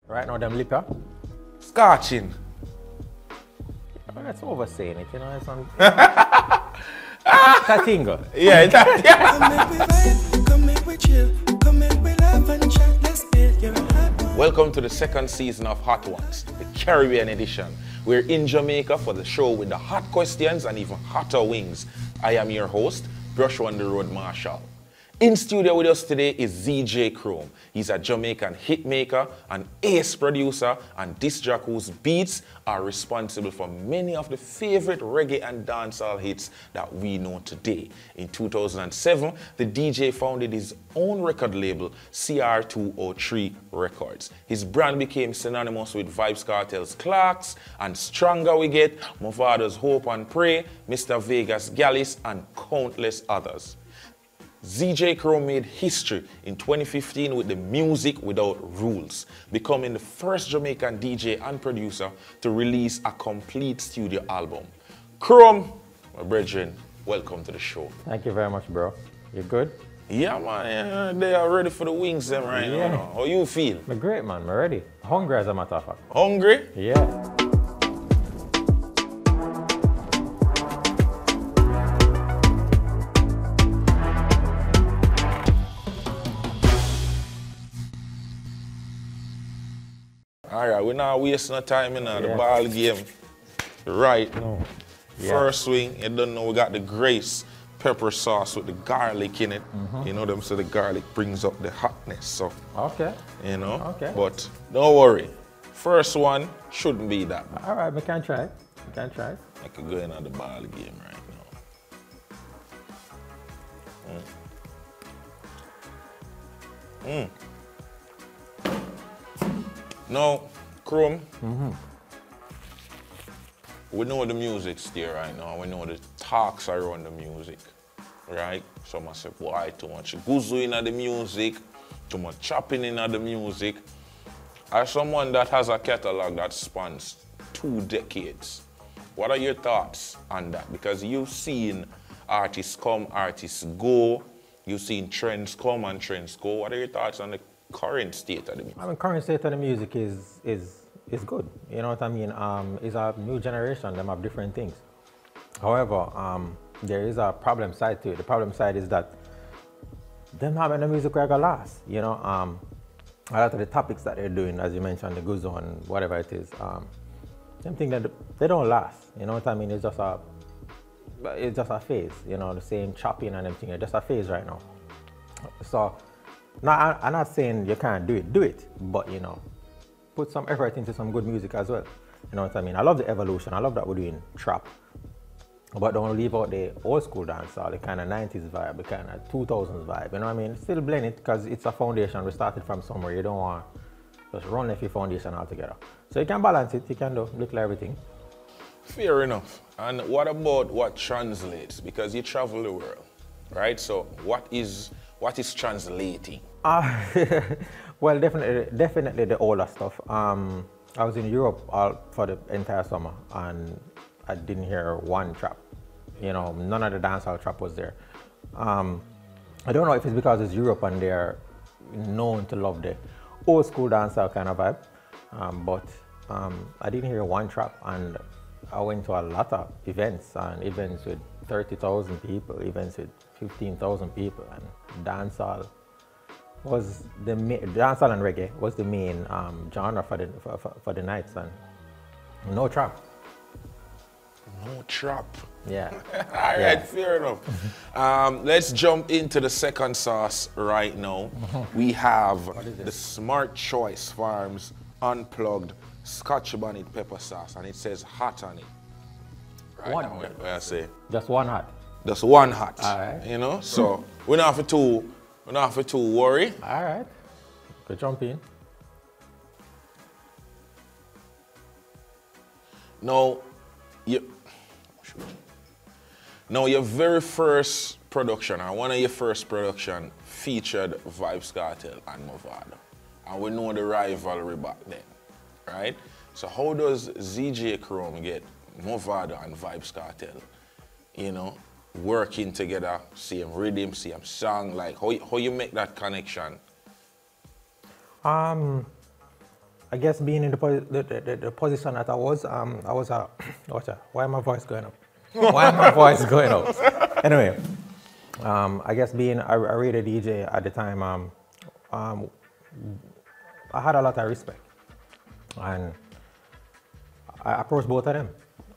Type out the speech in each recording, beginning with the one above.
Right now, them liquor. Scotching. That's oversaying it, you know. It's on. Tatingo. Yeah, Welcome to the second season of Hot Ones, the Caribbean edition. We're in Jamaica for the show with the hot questions and even hotter wings. I am your host, Brush on the Road Marshall. In studio with us today is ZJ Chrome. He's a Jamaican hitmaker, an ace producer, and disc jockey whose beats are responsible for many of the favorite reggae and dancehall hits that we know today. In 2007, the DJ founded his own record label, CR203 Records. His brand became synonymous with Vybz Kartel's Clarks and Stronger We Get, Movado's Hope and Pray, Mr. Vegas Gallus, and countless others. ZJ Chrome made history in 2015 with the Music Without Rules, becoming the first Jamaican DJ and producer to release a complete studio album. Chrome, my brethren, welcome to the show. Thank you very much, bro. You good? Yeah, man, they are ready for the wings them right now. How you feel? I'm great, man. I'm ready. Hungry, as a matter of fact. Hungry? Yeah. All right, we're not wasting no time in the ball game. Right. No. Yeah. First swing, you don't know we got the Grace pepper sauce with the garlic in it. You know them, so the garlic brings up the hotness. So Okay. you know. Okay. But don't worry. First one shouldn't be that bad. All right, we can try it. We can try it. I could go in on the ball game right now. Now, Chrome, we know the music's there right now. We know the talks around the music, right? Some say, boy, too much guzu in the music, too much chopping in the music. As someone that has a catalog that spans 2 decades, what are your thoughts on that? Because you've seen artists come, artists go. You've seen trends come and trends go. What are your thoughts on the current state of the music? I mean, current state of the music is good. You know what I mean? It's a new generation. Them have different things. However, there is a problem side to it. The problem side is that them not having the music where gonna last. You know, a lot of the topics that they're doing, as you mentioned, the guzo and whatever it is, them things that they don't last. You know what I mean? It's just a phase. You know, the same chopping and everything. It's just a phase right now. So. No, I'm not saying you can't do it, but you know, put some effort into some good music as well. You know what I mean? I love the evolution. I love that we're doing trap, but don't leave out the old school dancehall, the kind of 90s vibe, the kind of 2000s vibe. You know what I mean? Still blend it because it's a foundation. We started from somewhere. You don't want to just run off your foundation altogether. So you can balance it. You can do little everything. Fair enough. And what about what translates? Because you travel the world, right? So what is translating? Well, definitely the older stuff. I was in Europe for the entire summer, and I didn't hear one trap. You know, none of the dancehall trap was there. I don't know if it's because it's Europe and they're known to love the old school dancehall kind of vibe, but I didn't hear one trap, and I went to a lot of events, and events with 30,000 people, events with 15,000 people, and dancehall was dancehall and reggae was the main genre for the nights, and no trap. No trap. Yeah. All right, fair enough. Let's jump into the second sauce right now. We have the Smart Choice Farms Unplugged Scotch Bunny pepper sauce, and it says hot on it. Right one. Now, where I say Just one hot. just one hot. All right. You know, so we're not for too worry. All right. Good jump in. Now, your very first production, or one of your first production, featured Vybz Kartel and Movado. And we know the rivalry back then, right? So how does ZJ Chrome get Movado and Vybz Kartel, you know, working together, same rhythm, same song? Like, how you make that connection? I guess being in the position that I was why my voice going up? Why my voice going up? Anyway, I guess being a radio DJ at the time, I had a lot of respect, and I approached both of them,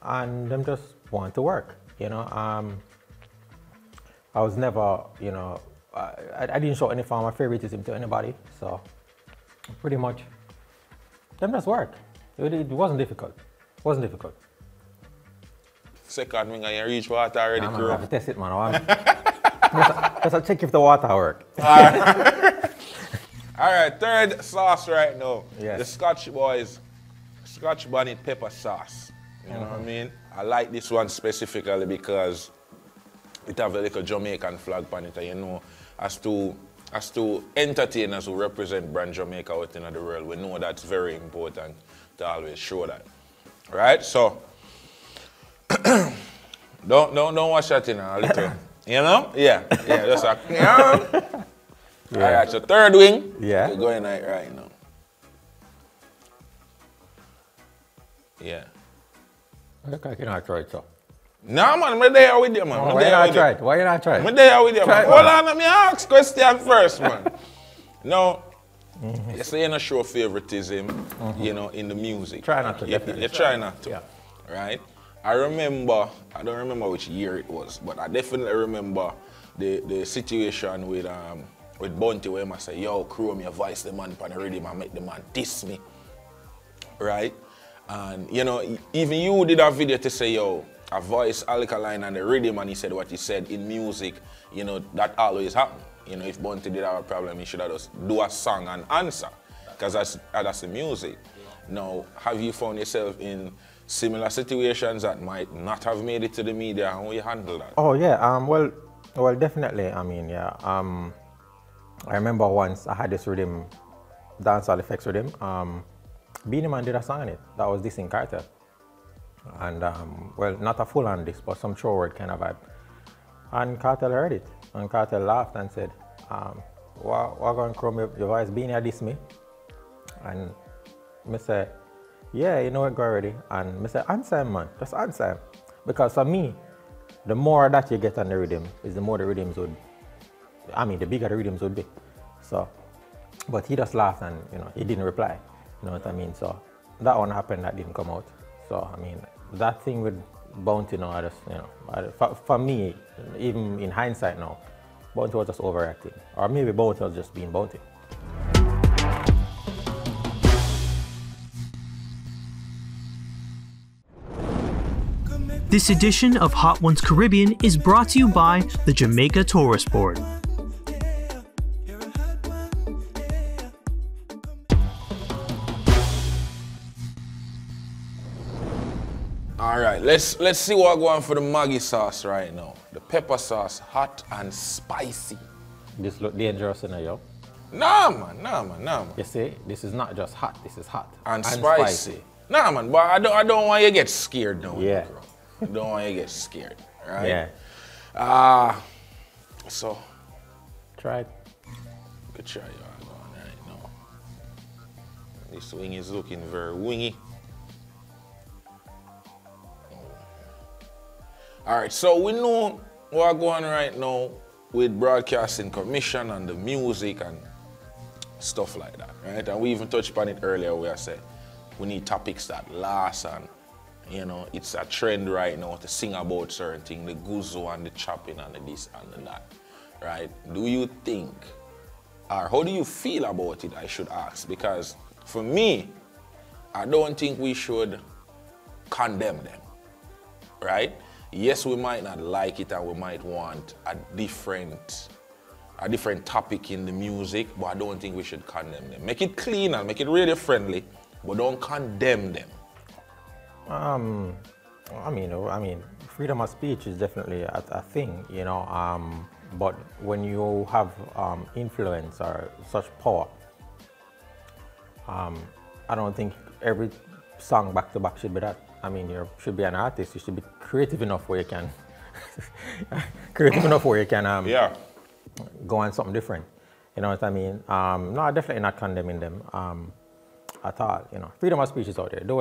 and them just want to work. You know, I was never, you know, I didn't show any form of favoritism to anybody, so pretty much them just work. It wasn't difficult. It wasn't difficult. Second wing and you reach water already, Nah, man, crew. I have to test it, man. Just check if the water work. All right, third sauce right now. Yes. The Scotch Boys, Scotch Bunny pepper sauce. You know what I mean? I like this one specifically because it have a little Jamaican flag on it, and you know, as to entertainers who represent brand Jamaica out in the world, we know that's very important to always show that. Right? So don't watch that in a little. You know? Yeah. Just a yeah. Alright, so third wing. Yeah. We're going right now. Yeah. Okay, can I try it, so? No, man, I'm there with you, man. Why you not try it? Why you not try it? I'm there with you, man. Try it, Hold man. on, let me ask question first, man. Now, you say you don't show favoritism, you know, in the music. Try not to, definitely. You try not to, Yeah. right? I don't remember which year it was, but I definitely remember the situation with Bunty where I say, yo, crew me, voice the man on the rhythm and make the man diss me, right? And, you know, even you did a video to say, yo, a voice alkaline and the rhythm, and he said what he said in music, you know, that always happen. You know, if Bunty did have a problem, he should have just do a song and answer, because that's the music. Now, have you found yourself in similar situations that might not have made it to the media, and how you handle that? Oh yeah, well definitely. I mean, yeah. I remember once I had this rhythm, dancehall effects rhythm. Beanie Man did a song on it that was dissing Cartel, and well, not a full on diss, but some show word kind of vibe. And Cartel heard it, and Cartel laughed and said, "What going chrome your voice? Beanie diss me?" And me say, "Yeah, you know it go already." And me say, "Answer him, man, just answer him," because for me, the more that you get on the rhythm, is the more the rhythms would. I mean, the bigger the rhythms would be. So, but he just laughed and, you know, he didn't reply. You know what I mean? So that one happened, that didn't come out. So, I mean, that thing with Bounty, you know, I just, you know, for me, even in hindsight now, Bounty was just overacting. Or maybe Bounty was just being Bounty. This edition of Hot Ones Caribbean is brought to you by the Jamaica Tourist Board. All right, let's see what going on for the Magi sauce right now. The pepper sauce, hot and spicy. This look dangerous, you know, yo. Nah, man. You see, this is not just hot, this is hot. And spicy. Nah, man, but I don't want you to get scared now. Yeah. Bro. I don't want you to get scared, right? Yeah. So. Try it. Good try you are going right now. This wing is looking very wingy. All right, so we know what's going on right now with broadcasting commission and the music and stuff like that, right? And we even touched upon it earlier where I said we need topics that last, and you know, it's a trend right now to sing about certain things, the guzo and the chopping and the this and the that, right? Do you think, or how do you feel about it, I should ask? Because for me, I don't think we should condemn them, right? Yes, we might not like it and we might want a different topic in the music, but I don't think we should condemn them. Make it clean and make it really friendly, but don't condemn them. I mean, freedom of speech is definitely a thing, you know. But when you have influence or such power, I don't think every song back to back should be that. I mean, you should be an artist. You should be creative enough where you can, Yeah. go on something different. You know what I mean? No, definitely not condemning them. at all. You know, freedom of speech is out there. Do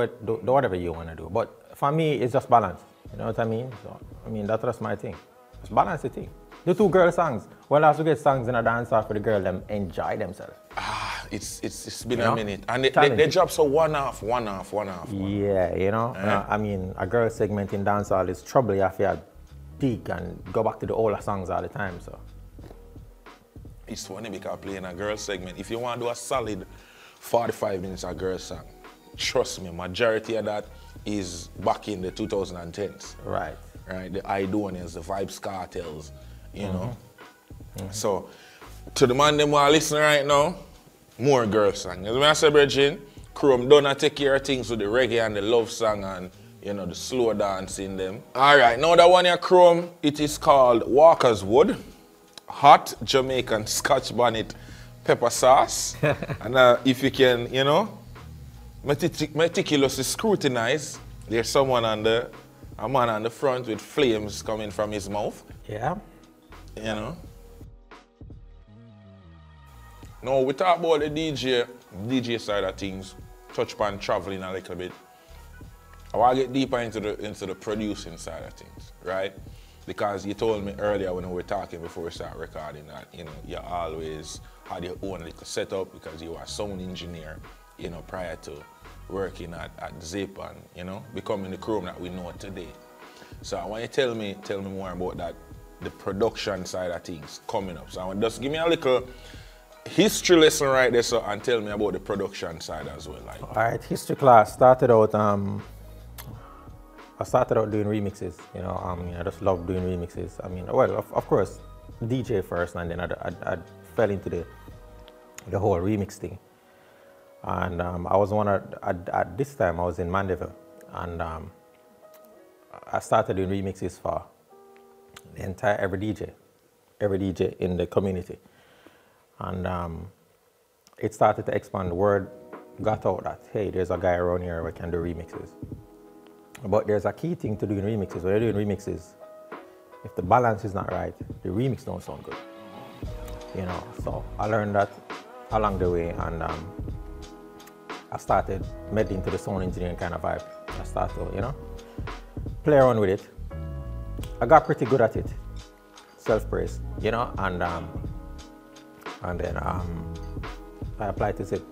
whatever you want to do. But for me, it's just balance. You know what I mean? So I mean that's my thing. Just balance the thing. The 2 girl songs. Well, also get songs in a dance off for the girl them enjoy themselves. It's been a minute, and they drop so one off. Yeah, you know. I mean, a girl segment in dancehall is trouble. You have to dig and go back to the older songs all the time. So it's funny because playing a girl segment. If you want to do a solid 45 minutes of girl song, trust me, majority of that is back in the 2010s. Right. Right. The Idonians, the Vibes Cartels, you know. So to the man them who are listening right now. More girl song. As I said, Bridget, Chrome don't take care of things with the reggae and the love song and, you know, the slow dance in them. All right, now that one here, Chrome, it is called Walker's Wood, hot Jamaican Scotch Bonnet pepper sauce. And if you can, you know, meticulously scrutinize, there's a man on the front with flames coming from his mouth. Yeah. You know. Now, we talk about the DJ side of things, touch upon traveling a little bit. I want to get deeper into the producing side of things, right? Because you told me earlier when we were talking before we start recording that, you know, you always had your own little setup because you were a sound engineer, you know, prior to working at Zip and, you know, becoming the Chrome that we know today. So I want you to tell me more about that, the production side of things coming up. So I want just give me a little history lesson right there, so, and tell me about the production side as well. Like. All right, history class started out. I started out doing remixes. You know, I just love doing remixes. I mean, well, of course, DJ first, and then I fell into the whole remix thing. And I was at this time I was in Mandeville, and I started doing remixes for the entire every DJ in the community. And it started to expand. The word got out that, hey, there's a guy around here who can do remixes. But there's a key thing to doing remixes. When you're doing remixes, if the balance is not right, the remix don't sound good. You know, so I learned that along the way, and I started meddling into the sound engineering kind of vibe. I started to, you know, play around with it. I got pretty good at it, self-praise, you know, and then I applied to Zip.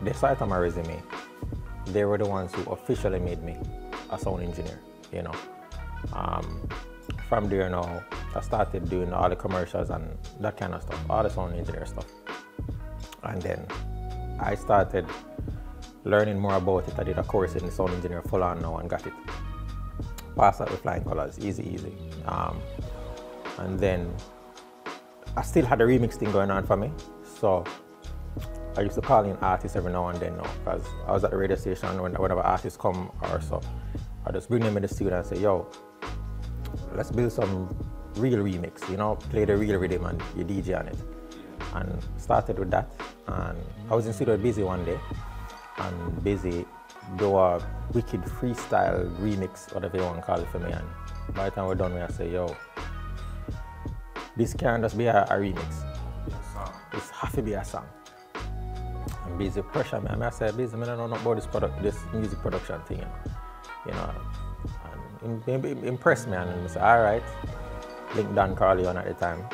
They saw it on my resume. They were the ones who officially made me a sound engineer, you know. From there now, I started doing all the commercials and that kind of stuff, all the sound engineer stuff. And then I started learning more about it. I did a course in the sound engineer full on now and got it. Passed out with flying colors, easy. And then I still had a remix thing going on for me. So I used to call in artists every now and then now, because I was at the radio station whenever artists come or so. I just bring them in the studio and say, yo, let's build some real remix, you know, play the real rhythm and you DJ on it. And started with that. And I was in studio Busy one day, and Busy do a wicked freestyle remix, whatever you want to call it, for me. And by the time we're done, I say, yo, this can't just be a remix. It has to be a song. And Busy pressure me. I said, Busy, I don't know about this music production thing, you know. And it impressed me, and I said, all right. Link Dan Carleon at the time.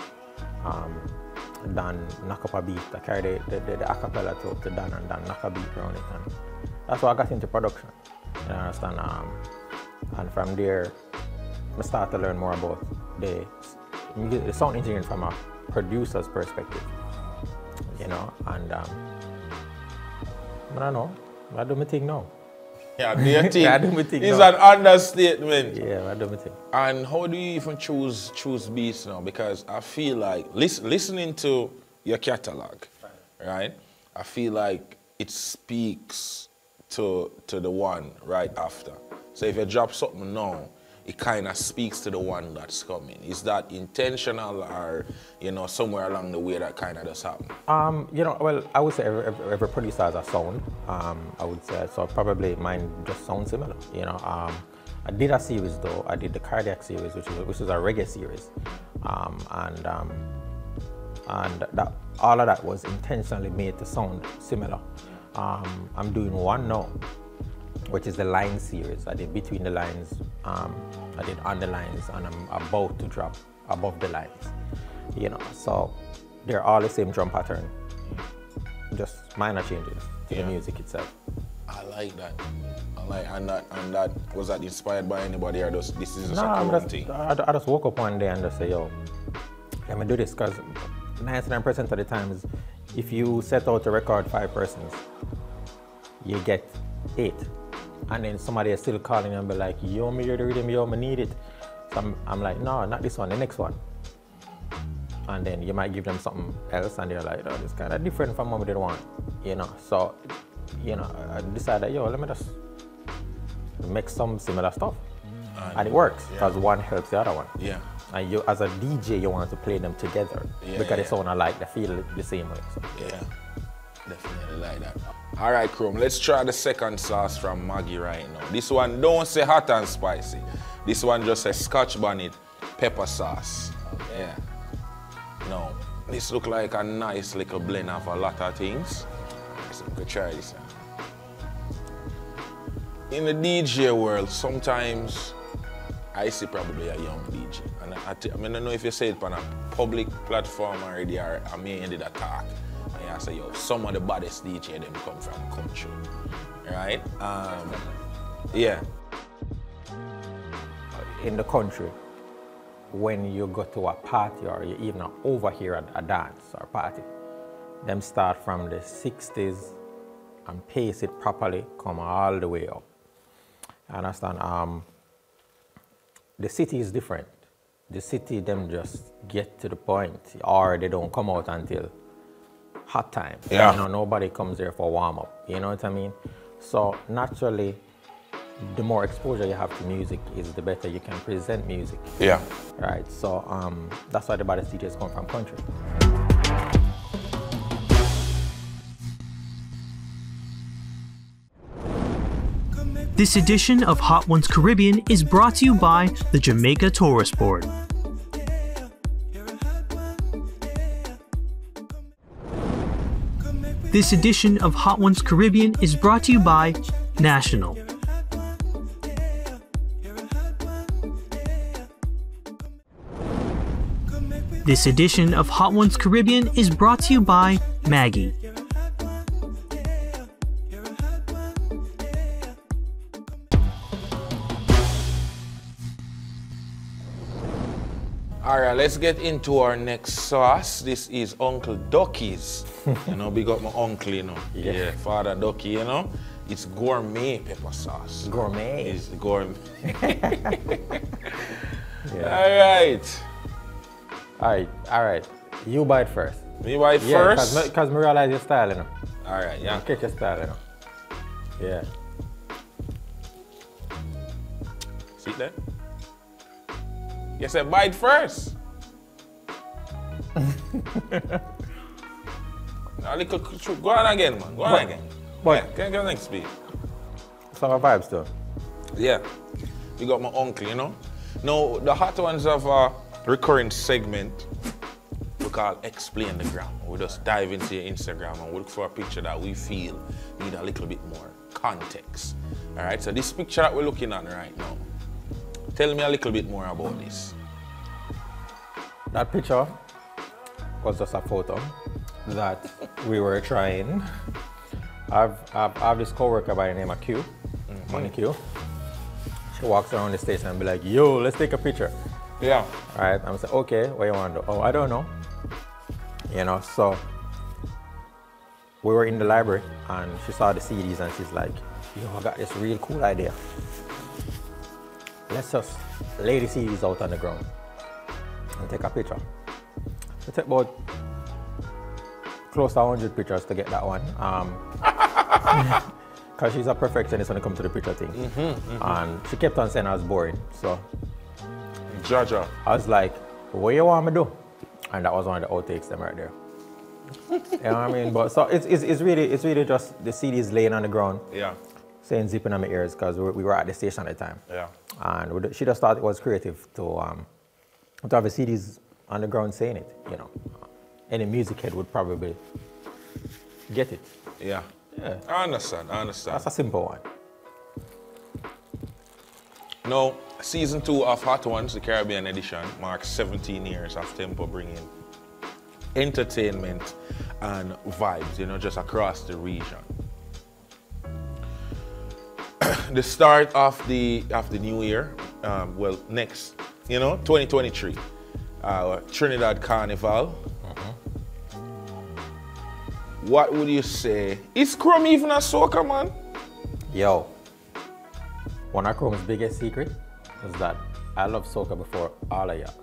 Dan knock up a beat. I carried the acapella to Dan, and Dan knock a beat around it. And that's why I got into production. You understand? And from there, I started to learn more about the sound engineering from a producer's perspective. You know, and I don't know. I do my thing now. Yeah, do your thing. I do my thing It's now. an understatement. Yeah, I do my thing. And how do you even choose beats now? Because I feel like listening to your catalog, right? I feel like it speaks to the one right after. So if you drop something now, it kind of speaks to the one that's coming. Is that intentional, or, you know, somewhere along the way that kind of does happen? You know, well, I would say every producer has a sound. I would say, so probably mine just sounds similar. You know, I did a series though. I did the Cardiac series, which is a reggae series, and all of that was intentionally made to sound similar. I'm doing one now, which is the line series. I did Between the Lines, I did On the Lines, and I'm about to drop Above the Lines. You know, so they're all the same drum pattern, just minor changes to the music itself. I like that. And that was that inspired by anybody, or this is just no, a thing? I just woke up one day and just say, yo, let me do this, because 99% of the times, if you set out to record 5 persons, you get 8. And then somebody is still calling and be like, yo, me hear the rhythm, yo, me need it. So I'm like, no, not this one, the next one. And then you might give them something else and they're like, oh, this kind of different from what they want, you know. So, you know, I decided, yo, let me just make some similar stuff. And it works, because one helps the other one. Yeah. And you, as a DJ, you want to play them together because they sound alike, they feel the same way. So. Yeah, definitely like that. All right, Chrome, let's try the second sauce from Magi right now. This one don't say hot and spicy. This one just says Scotch Bonnet pepper sauce. Yeah. No, this look like a nice little blend of a lot of things. So we could try this. In the DJ world, sometimes I see probably a young DJ. And I mean, I don't know if you say it on a public platform already, or I may ended a talk. And I say, yo, some of the baddest DJ them come from country. Right? Yeah. In the country, when you go to a party or you even overhear a dance or party, them start from the 60s and pace it properly, come all the way up. I understand? The city is different. The city, them just get to the point, or they don't come out until hot time. Yeah. You know, nobody comes there for warm up. You know what I mean? So naturally, the more exposure you have to music is the better you can present music. Yeah. Right. So that's why the baddest DJs come from country. This edition of Hot Ones Caribbean is brought to you by the Jamaica Tourist Board. This edition of Hot Ones Caribbean is brought to you by National. This edition of Hot Ones Caribbean is brought to you by Maggie. All right, let's get into our next sauce. This is Uncle Ducky's. You know, big up my uncle, you know. Yeah, Father Ducky, you know. It's gourmet pepper sauce. Gourmet. It's gourmet. Yeah. All right. All right. You buy it first. Me buy it first? Because me realize your style, you know. All right, yeah. Catch your style, you know. Yeah. See that? You said buy it first. Go on again, man. Go on again. But Can I get next speed? some vibes though. Yeah. You got my uncle, you know? Now, the hot ones have a recurring segment we call Explain the Gram. We just dive into your Instagram and we look for a picture that we feel need a little bit more context. All right, so this picture that we're looking at right now, tell me a little bit more about this. That picture was just a photo that we were trying. I have this coworker by the name of Q, Money Q. She walks around the station and be like, yo, let's take a picture. Yeah. All right, I'm saying, okay, what you want to do? Oh, I don't know. You know, so we were in the library and she saw the CDs and she's like, yo, I got this real cool idea. Let's just lay the CDs out on the ground and take a picture. It took about close to 100 pictures to get that one. Because she's a perfectionist when it comes to the picture thing. And she kept on saying I was boring. So Jaja. I was like, what you want me to do? And that was one of the outtakes them right there. You know what I mean? But so it's really just the CDs laying on the ground. Yeah. Saying zipping on my ears because we were at the station at the time. Yeah. And she just thought it was creative to have the CDs on the ground saying it, you know. any music head would probably get it. Yeah. Yeah. I understand. That's a simple one. Now, season 2 of Hot Ones, the Caribbean edition, marks 17 years of Tempo bringing entertainment and vibes, you know, just across the region. The start of the new year, well, next, you know, 2023, Trinidad Carnival. What would you say? Is Chrome even a soca, man? Yo, one of Chrome's biggest secret is that I love soca before all of y'all.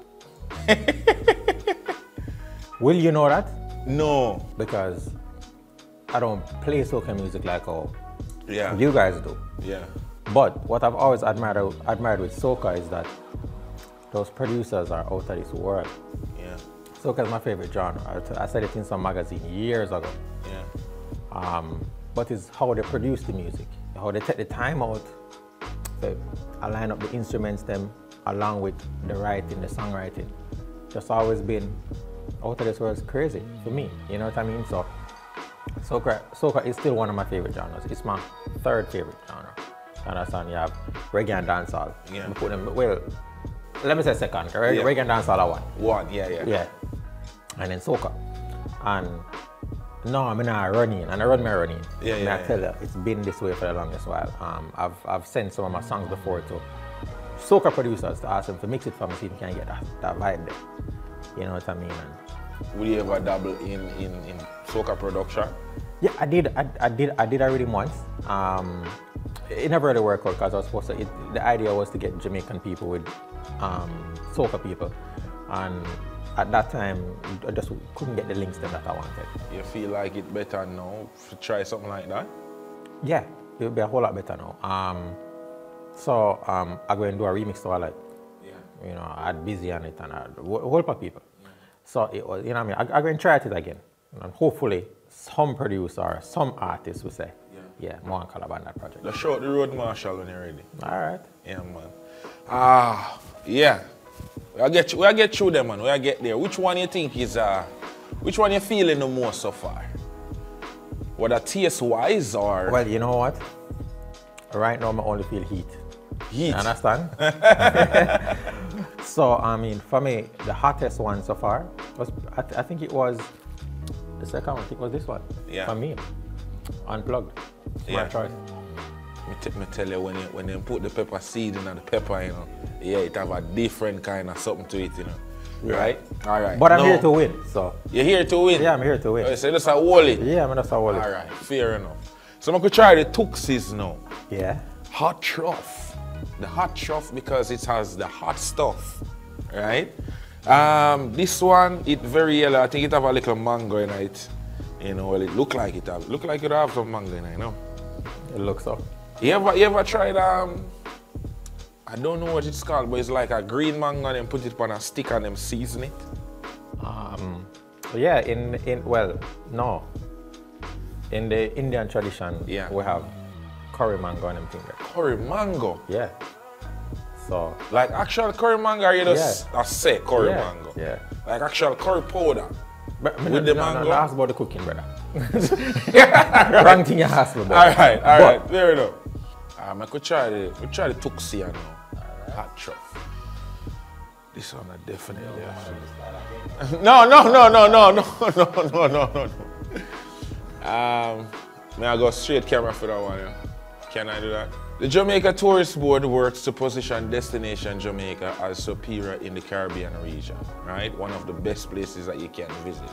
Will you know that? No. Because I don't play soca music like how Yeah. you guys do. Yeah. But what I've always admired with soca is that those producers are out of this world. Yeah. Soca is my favorite genre. I said it in some magazine years ago. Yeah. But it's how they produce the music, how they take the time out to align up the instruments them along with the writing, the songwriting. Just always been out of this world. It's crazy for me, you know what I mean? So soca is still one of my favorite genres. It's my third favorite genre. You understand? You have reggae and dancehall. Yeah. Put them, well, let me say second. Reggae and dancehall are one. One, yeah. Yeah. And then soca. And no, I'm not running, and I run my running. Yeah. I tell you, it's been this way for the longest while. I've sent some of my songs before to soca producers to ask them to mix it for me, see if you can get that vibe there. You know what I mean? And Would you ever dabble in soca production? yeah, I did already once. It never really worked out because I was supposed to. The idea was to get Jamaican people with soca people, and at that time I just couldn't get the links that I wanted. You feel like it better now to try something like that? Yeah, it would be a whole lot better now. So I'm going to do a remix to like, you know, I had busy on it and a whole lot of people. Yeah. So it was, you know what I mean? I'm going to try it again, and hopefully some producer, some artist will say, yeah, more on collab on that project. Let's show the road marshal when you're ready. All right. Yeah, man. Yeah. We'll get through them, man. We'll get there. Which one you think is, which one you feeling the most so far? Whether taste-wise or? Well, you know what? Right now, I only feel heat. Heat? You understand? So, I mean, for me, the hottest one so far was, I think it was, the second one, I think it was this one. Yeah. For me. Unplugged. Smart choice. Me tell you, when you put the pepper seed in the pepper, you know, yeah, it have a different kind of something to it, you know. Yeah. Right? All right. But I'm here to win, so. You're here to win? Yeah, I'm here to win. Oh, so that's a wallet? Yeah, I'm just a wallet. All right, fair enough. So I'm going to try the Tuxes now. Yeah. Hot truff. The hot truff because it has the hot stuff, right? This one, it's very yellow. I think it have a little mango in it. You know, well, it look like it have. Look like it have some mango in it, you know? It looks so. You ever tried, I don't know what it's called, but it's like a green mango and then put it on a stick and then season it? Yeah, well, no. In the Indian tradition, yeah, we have curry mango and them things. Curry mango? Yeah. So. Like actual curry mango or you just say curry mango? Yeah. Like actual curry powder? But, with the mango? No, ask about the cooking, brother. Wrong thing you asked me about. All right, fair enough. I could try the Tuxia now. Hot truff. This one I definitely have. No. May I go straight camera for that one, yeah? Can I do that? The Jamaica Tourist Board works to position Destination Jamaica as superior in the Caribbean region, right? One of the best places that you can visit.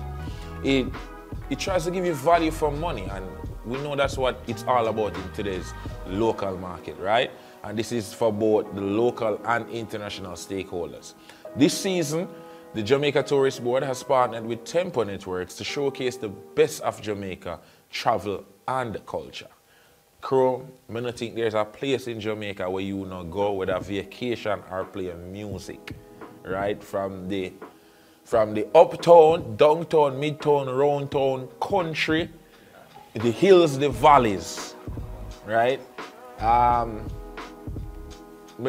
It tries to give you value for money, and we know that's what it's all about in today's local market, right? And this is for both the local and international stakeholders. This season, the Jamaica Tourist Board has partnered with Tempo Networks to showcase the best of Jamaica travel and culture. Crow, I don't think there's a place in Jamaica where you not go with a vacation or play music, right? From the uptown, downtown, midtown, round town, country, the hills, the valleys, right? I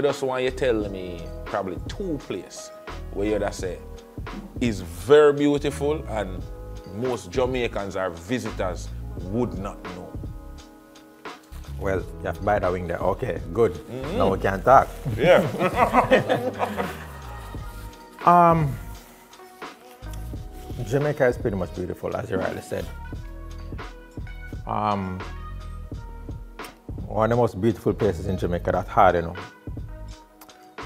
just want you to tell me probably two places where you just say, is very beautiful, and most Jamaicans or visitors would not know. Well, you have to buy that wing there. Okay, good. Now we can talk. Yeah. Jamaica is pretty much beautiful, as you rightly said. One of the most beautiful places in Jamaica. That's hard, you know.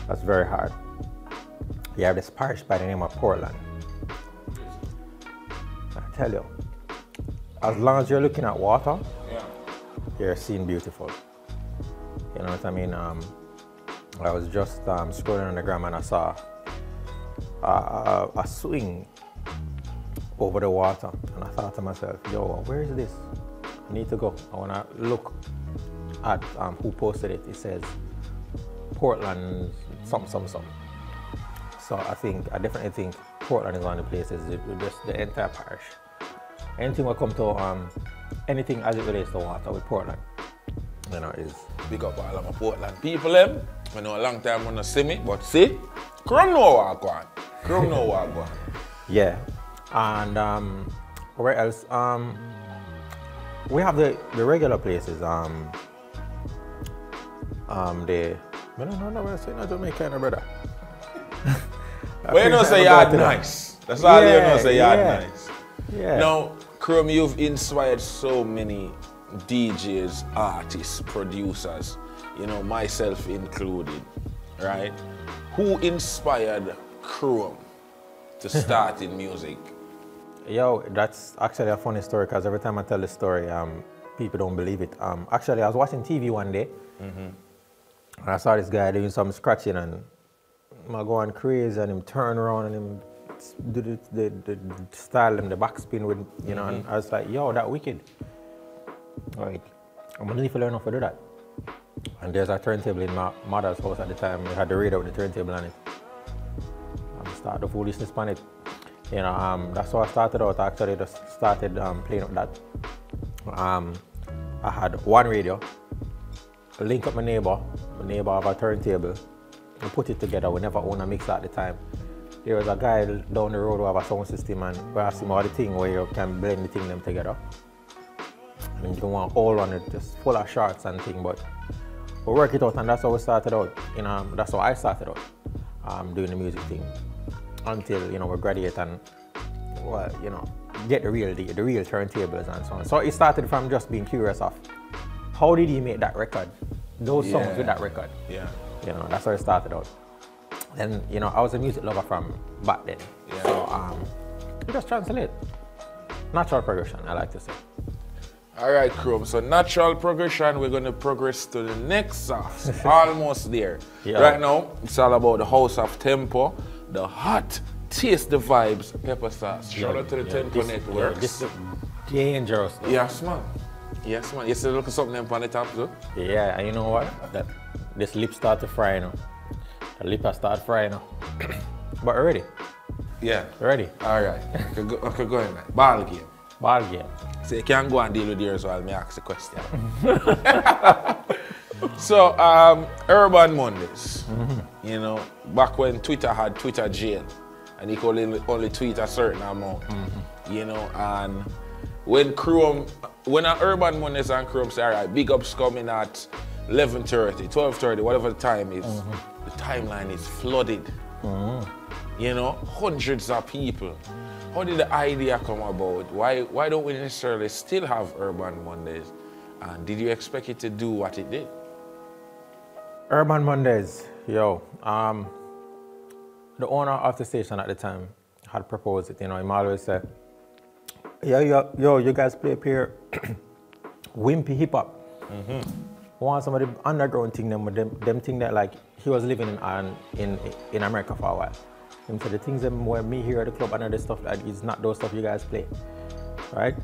That's very hard. You have this parish by the name of Portland. I tell you, as long as you're looking at water, you're seeing beautiful. You know what I mean? I was just scrolling on the gram and I saw a swing over the water, and I thought to myself, yo, where is this? I need to go. I want to look at who posted it. It says Portland something. So I definitely think Portland is one of the places, just the entire parish. Anything will come to anything as it relates to water with Portland, you know, is Big up all of my Portland people them. I know a long time when I see me, but see, Crum know what go on. Crum know what go on. yeah. And where else? We have the regular places. I don't know where I say not Jamaica, no, brother. Well, you know say yard nice. That's all you know say yard nice. Yeah. Now, Crum, you've inspired so many DJs, artists, producers, you know, myself included, right? Who inspired Crum to start in music? Yo, that's actually a funny story, because every time I tell the story, people don't believe it. Actually, I was watching TV one day, and I saw this guy doing some scratching, and I go on crazy, and him turn around and him do the style and the backspin with, you know, and I was like, yo, that wicked. Like, I'm gonna need to learn how to do that. And there's a turntable in my mother's house at the time. We had the radio with the turntable on it. I started the foolishness on it. You know, that's how I started out. I actually just started playing with that. I had one radio, link up my neighbor have a turntable. We put it together. We never owned a mixer at the time. There was a guy down the road who have a sound system, and we asked him all the thing where you can blend the thing them together. And you don't want all on it, just full of shots and thing, but we work it out, and that's how we started out. You know, that's how I started out, doing the music thing. Until, you know, we graduate and, well, you know, get the real turntables and so on. So it started from just being curious of how did he make that record, those songs with that record. Yeah. You know, that's how it started out. And, you know, I was a music lover from back then. Yeah. So we just translate. Natural progression, I like to say. All right, Crum. So natural progression, we're going to progress to the next sauce. Almost there. Yeah. Right now, it's all about the house of Tempo, the hot, taste the vibes pepper sauce. Shout out to the Tempo Networks. This is dangerous. Though. Yes, man. Yes, man. You see, look at something on the top, too? Yeah, and you know what? This lip start to fry now. The lip has started frying now. But ready? Yeah. Ready? All right. I could go in there. Ball game. Ball game. So you can go and deal with yours while me ask the question. So, Urban Mondays, you know, back when Twitter had Twitter jail, and you could only tweet a certain amount, you know, and when an Urban Mondays and Crum say, all right, big ups coming at 11:30, 12:30, whatever the time is, the timeline is flooded. You know, hundreds of people. How did the idea come about? Why don't we necessarily still have Urban Mondays? And did you expect it to do what it did? Urban Mondays, yo. The owner of the station at the time had proposed it. You know, he always said, yo, you guys play up here wimpy hip hop. Want some of the underground thing, them thing that like he was living in America for a while. Him said the things that where me here at the club and other stuff that is not those stuff you guys play, right?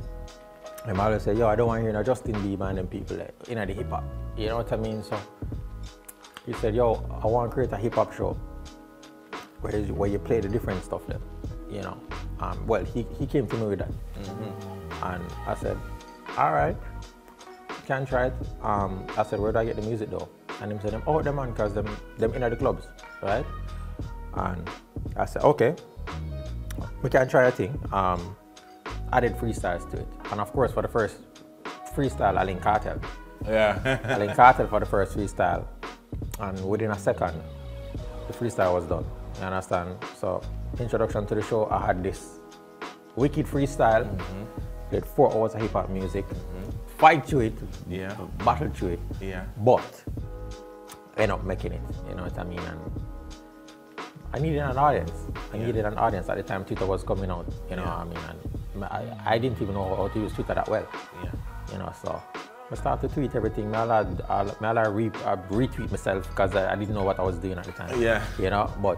Him always say, yo, I don't want to hear no Justin Bieber and them people like, in the hip hop. You know what I mean? So he said, yo, I want to create a hip hop show where you play the different stuff then, you know. Well, he came to me with that, and I said, all right. Can try it. I said, where do I get the music though? And he said, them out there, man, because them in the clubs, right? And I said, okay. we can try a thing. Added freestyles to it. And of course, for the first freestyle, I link Cartel. Yeah. I link Cartel for the first freestyle. And within a second, the freestyle was done. You understand? So, introduction to the show, I had this wicked freestyle. Did 4 hours of hip hop music. Fight to it. Yeah. Battle to it. Yeah. But end up making it. You know what I mean? And I needed an audience. I needed an audience at the time Twitter was coming out. You know what I mean? And I didn't even know how to use Twitter that well. Yeah. You know, so I started to tweet everything. I retweet myself because I didn't know what I was doing at the time. Yeah. You know, but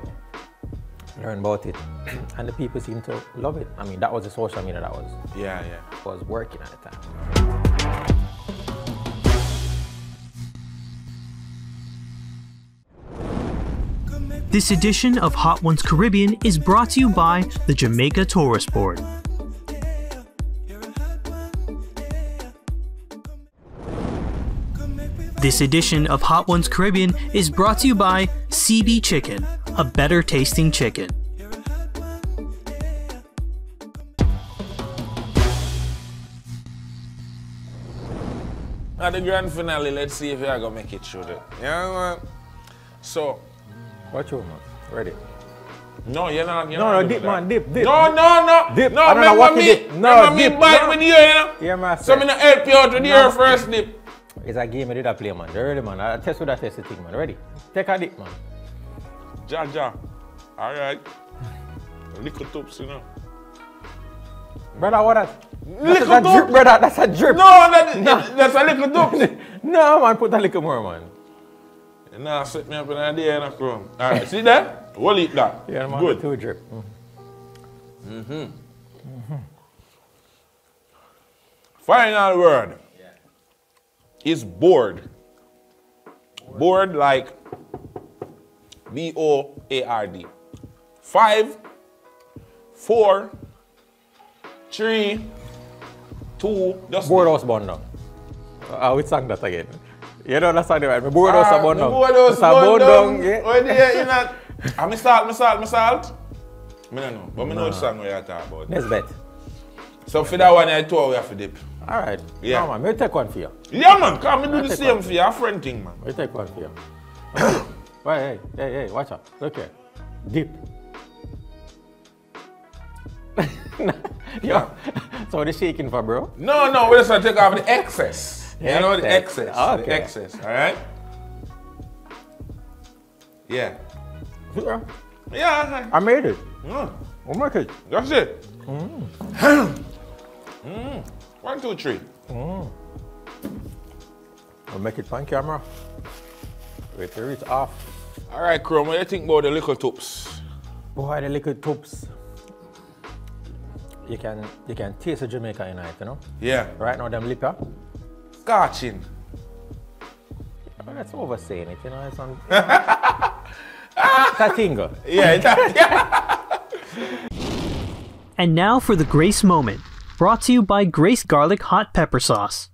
learn about it. And the people seem to love it. I mean, that was the social media that was working at the time. This edition of Hot Ones Caribbean is brought to you by the Jamaica Tourist Board. This edition of Hot Ones Caribbean is brought to you by CB Chicken, a better tasting chicken. At the grand finale, let's see if you're gonna make it through it. Yeah, man. So, Watch you, man. Ready? no, you're not. No, dip, man, dip. No. Dip. No, I don't know what remember you did. No, me dip. bite No. with you, you know? Yeah, man. So I'm gonna help you out with your first dip. It's a game I did I play, man. Ready, man. I test with that test the thing, man. Ready? Take a dip, man. Ja. All right. Little tubs, you know. Brother, what that? Little That's a drip, tubs? brother. That's a drip. No, that's a little tubs. No, man. Put a little more, man. Nah, set me up in a day and a crumb. All right, see that? We'll eat that. Yeah, man. Good. 2 drip. Final word is board. Board like B-O-A-R-D. 5, 4, 3, 2, just Boardhouse bun down. We sang that again. You know that song, right? My boardhouse bun down. Boardhouse bun down. Yeah. Oh, yeah, you know. Me salt. I don't know, but I know which song we are talking about. Let's bet. So for that one, I told we have to dip. All right. Yeah. No, man. We'll take one for you. Yeah, man, come and do the same for you. A friend thing, man. We'll take one for you. Wait, hey, watch out. Look here. Dip. Yeah. So the shaking for, bro? No, we just want to take off the excess. You know the excess. Okay. The excess, all right? Yeah. Yeah. I made it. Mm. Oh my God. That's it. 1, 2, 3. I'll make it on camera. Wait till it's off. All right, Chrome, what do you think about the little tubs? Boy, the little tubs. You can taste the Jamaica in it, you know? Yeah. Right now, them liquor. Scotching. That's oversaying it, you know? It's on. Tatingo. Yeah. And now for the Grace Moment, brought to you by Grace Garlic Hot Pepper Sauce.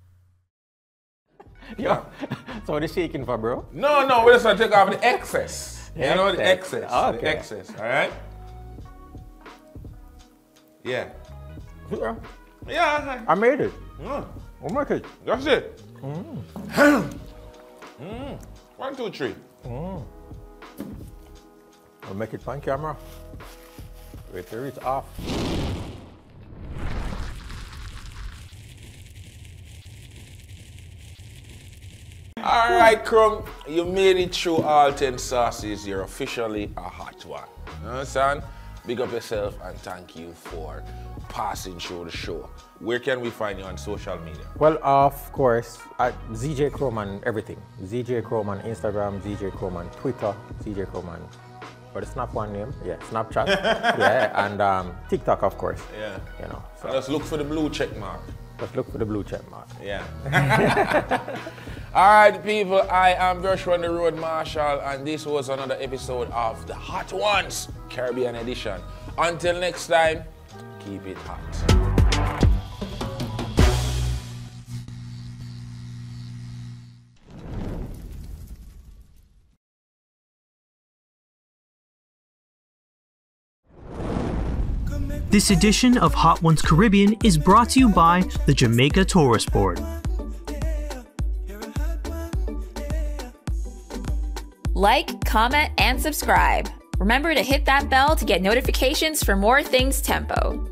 Yeah. So the shaking for, bro? No, we just want to take off the excess. You know the excess. Okay. The excess, all right? Yeah. Yeah. I made it. Mm. Oh my God. That's it. 1, 2, 3. I'll make it on camera. Wait till it's off. All right, Crumb, you made it through all 10 sauces. You're officially a hot one. You understand? Big up yourself and thank you for passing through the show. Where can we find you on social media? Well, of course, at ZJ Chrome on everything. ZJ Chrome on Instagram, ZJ Chrome on Twitter, ZJ Chrome on, but it's not one name, yeah, Snapchat, yeah, and TikTok, of course. Yeah. You know. So And just look for the blue check mark. just look for the blue check mark. Yeah. All right, people, I am Joshua on the Road Marshall, and this was another episode of the Hot Ones Caribbean Edition. Until next time, keep it hot. This edition of Hot Ones Caribbean is brought to you by the Jamaica Tourist Board. Like, comment, and subscribe. Remember to hit that bell to get notifications for more things Tempo.